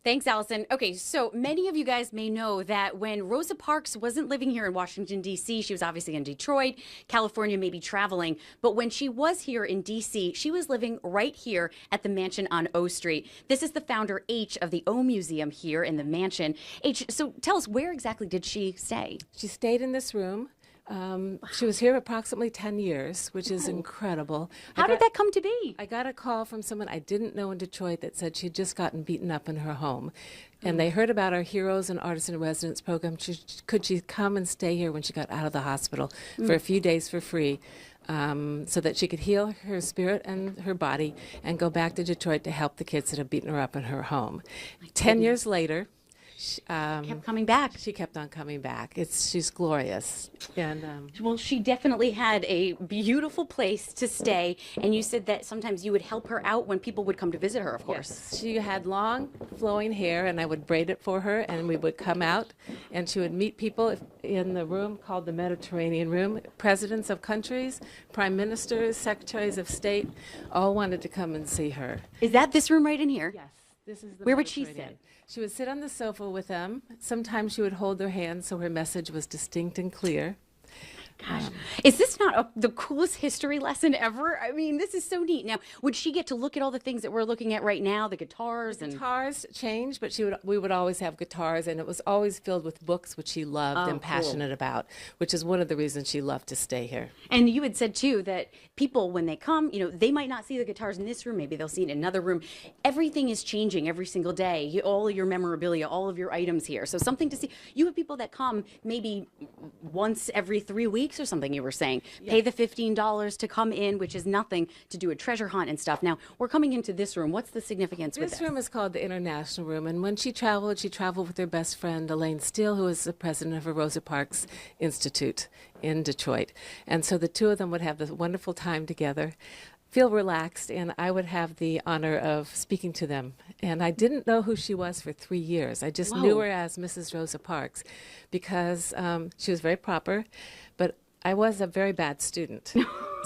Thanks, Allison. Okay, so many of you guys may know that when Rosa Parks wasn't living here in Washington, D.C., she was obviously in Detroit, California, maybe traveling. But when she was here in D.C., she was living right here at the mansion on O Street. This is the founder, H, of the O Museum here in the mansion. H, so tell us, where exactly did she stay? She stayed in this room. She was here approximately 10 years, which is incredible. How did that come to be? I got a call from someone I didn't know in Detroit that said she'd just gotten beaten up in her home. And they heard about our Heroes and Artists in Residence program. Could she come and stay here when she got out of the hospital for a few days for free, so that she could heal her spirit and her body and go back to Detroit to help the kids that have beaten her up in her home. 10 years later, she kept coming back. She kept on coming back. She's glorious. And well, she definitely had a beautiful place to stay. And you said that sometimes you would help her out when people would come to visit her, of course. Yes. She had long flowing hair, and I would braid it for her, and we would come out, and she would meet people in the room called the Mediterranean Room. Presidents of countries, prime ministers, secretaries of state, all wanted to come and see her. Is that this room right in here? Yes. This is the Where would she sit? She would sit on the sofa with them. Sometimes she would hold their hands so her message was distinct and clear. Gosh, is this not the coolest history lesson ever? I mean, this is so neat. Now, would she get to look at all the things that we're looking at right now, the guitars? Guitars changed, but we would always have guitars, and it was always filled with books, which she loved and passionate about, which is one of the reasons she loved to stay here. And you had said, too, that people, when they come, they might not see the guitars in this room. Maybe they'll see it in another room. Everything is changing every single day. All of your memorabilia, all of your items here. So something to see. You have people that come maybe once every 3 weeks or something, you were saying. Yes. Pay the $15 to come in, which is nothing, to do a treasure hunt and stuff. Now, we're coming into this room. What's the significance with this? This room is called the International Room, and when she traveled with her best friend, Elaine Steele, who is the president of the Rosa Parks Institute in Detroit. And so the two of them would have this wonderful time together, feel relaxed, and I would have the honor of speaking to them. And I didn't know who she was for 3 years. I just knew her as Mrs. Rosa Parks because she was very proper, but I was a very bad student.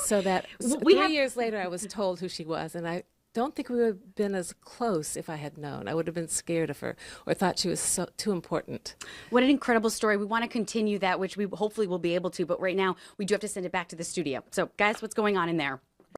So that 3 years later, I was told who she was, and I don't think we would have been as close if I had known. I would have been scared of her or thought she was too important. What an incredible story. We want to continue that, which we hopefully will be able to, but right now we do have to send it back to the studio. So, guys, what's going on in there?